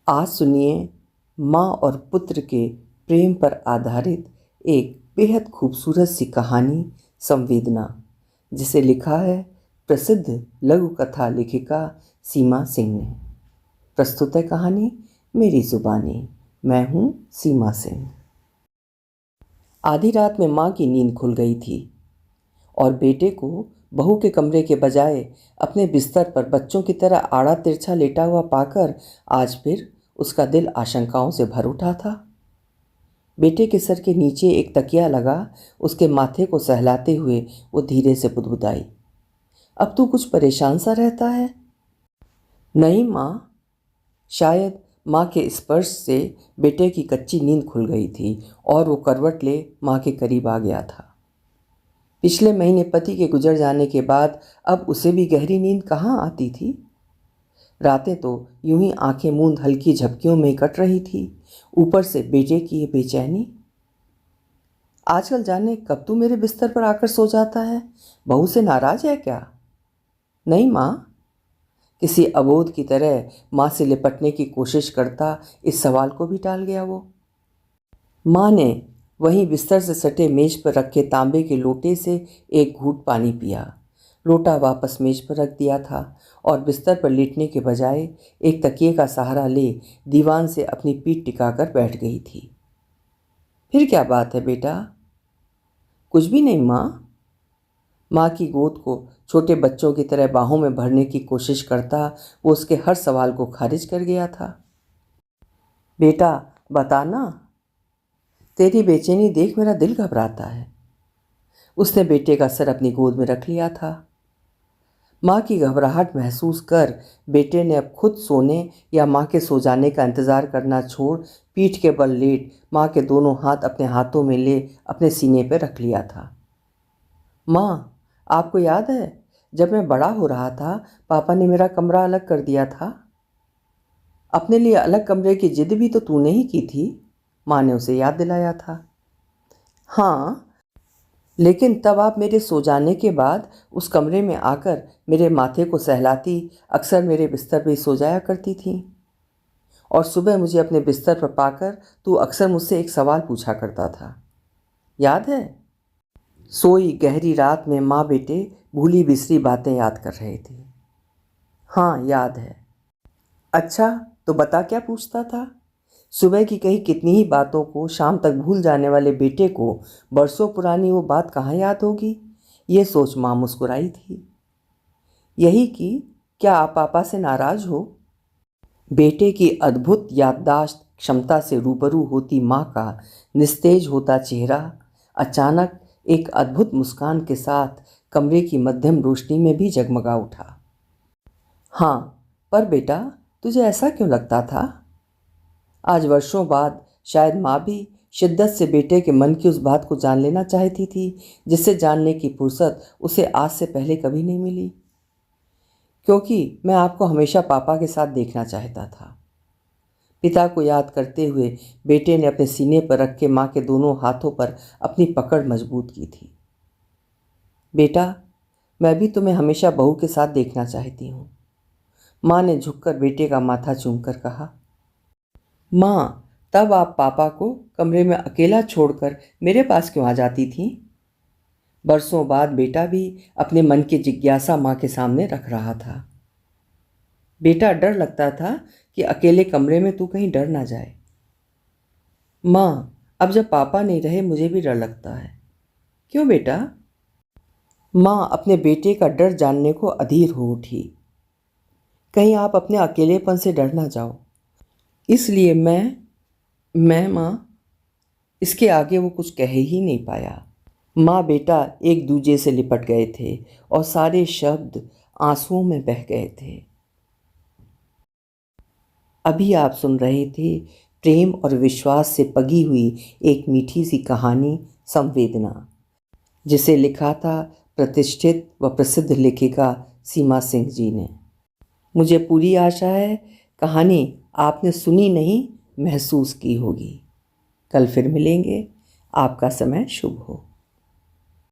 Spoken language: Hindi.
आज सुनिए माँ और पुत्र के प्रेम पर आधारित एक बेहद खूबसूरत सी कहानी संवेदना, जिसे लिखा है प्रसिद्ध लघु कथा लेखिका सीमा सिंह ने। प्रस्तुत है कहानी मेरी जुबानी। मैं हूँ सीमा सिंह। आधी रात में माँ की नींद खुल गई थी और बेटे को बहू के कमरे के बजाय अपने बिस्तर पर बच्चों की तरह आड़ा तिरछा लेटा हुआ पाकर आज फिर उसका दिल आशंकाओं से भर उठा था। बेटे के सर के नीचे एक तकिया लगा उसके माथे को सहलाते हुए वो धीरे से बुदबुदाई, अब तू कुछ परेशान सा रहता है? नहीं माँ। शायद माँ के स्पर्श से बेटे की कच्ची नींद खुल गई थी और वो करवट ले माँ के करीब आ गया था। पिछले महीने पति के गुजर जाने के बाद अब उसे भी गहरी नींद कहाँ आती थी। रातें तो यूं ही आंखें मूंद हल्की झपकियों में कट रही थी, ऊपर से बेटे की ये बेचैनी। आजकल जाने कब तू मेरे बिस्तर पर आकर सो जाता है? बहू से नाराज है क्या? नहीं माँ। किसी अबोध की तरह माँ से लिपटने की कोशिश करता इस सवाल को भी टाल गया वो। माँ ने वहीं बिस्तर से सटे मेज पर रखे तांबे के लोटे से एक घूंट पानी पिया, लोटा वापस मेज पर रख दिया था और बिस्तर पर लेटने के बजाय एक तकिए का सहारा ले दीवान से अपनी पीठ टिकाकर बैठ गई थी। फिर क्या बात है बेटा? कुछ भी नहीं माँ। माँ की गोद को छोटे बच्चों की तरह बाहों में भरने की कोशिश करता वो उसके हर सवाल को खारिज कर गया था। बेटा बताना, तेरी बेचैनी देख मेरा दिल घबराता है। उसने बेटे का सर अपनी गोद में रख लिया था। माँ की घबराहट महसूस कर बेटे ने अब खुद सोने या माँ के सो जाने का इंतज़ार करना छोड़ पीठ के बल लेट माँ के दोनों हाथ अपने हाथों में ले अपने सीने पर रख लिया था। माँ, आपको याद है जब मैं बड़ा हो रहा था पापा ने मेरा कमरा अलग कर दिया था? अपने लिए अलग कमरे की जिद भी तो तूने ही की थी, माँ ने उसे याद दिलाया था। हाँ, लेकिन तब आप मेरे सो जाने के बाद उस कमरे में आकर मेरे माथे को सहलाती, अक्सर मेरे बिस्तर पर सो जाया करती थी और सुबह मुझे अपने बिस्तर पर पाकर तू अक्सर मुझसे एक सवाल पूछा करता था, याद है? सोई गहरी रात में माँ बेटे भूली बिसरी बातें याद कर रहे थे। हाँ याद है। अच्छा तो बता क्या पूछता था? सुबह की कही कितनी ही बातों को शाम तक भूल जाने वाले बेटे को बरसों पुरानी वो बात कहाँ याद होगी, ये सोच माँ मुस्कुराई थी। यही कि क्या आप पापा से नाराज हो? बेटे की अद्भुत याददाश्त क्षमता से रूबरू होती माँ का निस्तेज होता चेहरा अचानक एक अद्भुत मुस्कान के साथ कमरे की मध्यम रोशनी में भी जगमगा उठा। हाँ, पर बेटा तुझे ऐसा क्यों लगता था? आज वर्षों बाद शायद माँ भी शिद्दत से बेटे के मन की उस बात को जान लेना चाहती थी जिसे जानने की फुर्सत उसे आज से पहले कभी नहीं मिली। क्योंकि मैं आपको हमेशा पापा के साथ देखना चाहता था। पिता को याद करते हुए बेटे ने अपने सीने पर रखे माँ के दोनों हाथों पर अपनी पकड़ मजबूत की थी। बेटा मैं भी तुम्हें हमेशा बहू के साथ देखना चाहती हूँ, माँ ने झुककर बेटे का माथा चूमकर कहा। माँ, तब आप पापा को कमरे में अकेला छोड़कर मेरे पास क्यों आ जाती थीं? बरसों बाद बेटा भी अपने मन की जिज्ञासा माँ के सामने रख रहा था। बेटा डर लगता था कि अकेले कमरे में तू कहीं डर ना जाए। माँ, अब जब पापा नहीं रहे मुझे भी डर लगता है। क्यों बेटा? माँ अपने बेटे का डर जानने को अधीर हो उठी। कहीं आप अपने अकेलेपन से डर ना जाओ, इसलिए मैं माँ। इसके आगे वो कुछ कह ही नहीं पाया। माँ बेटा एक दूजे से लिपट गए थे और सारे शब्द आंसुओं में बह गए थे। अभी आप सुन रहे थे प्रेम और विश्वास से पगी हुई एक मीठी सी कहानी संवेदना, जिसे लिखा था प्रतिष्ठित व प्रसिद्ध लेखिका सीमा सिंह जी ने। मुझे पूरी आशा है कहानी आपने सुनी नहीं महसूस की होगी। कल फिर मिलेंगे। आपका समय शुभ हो।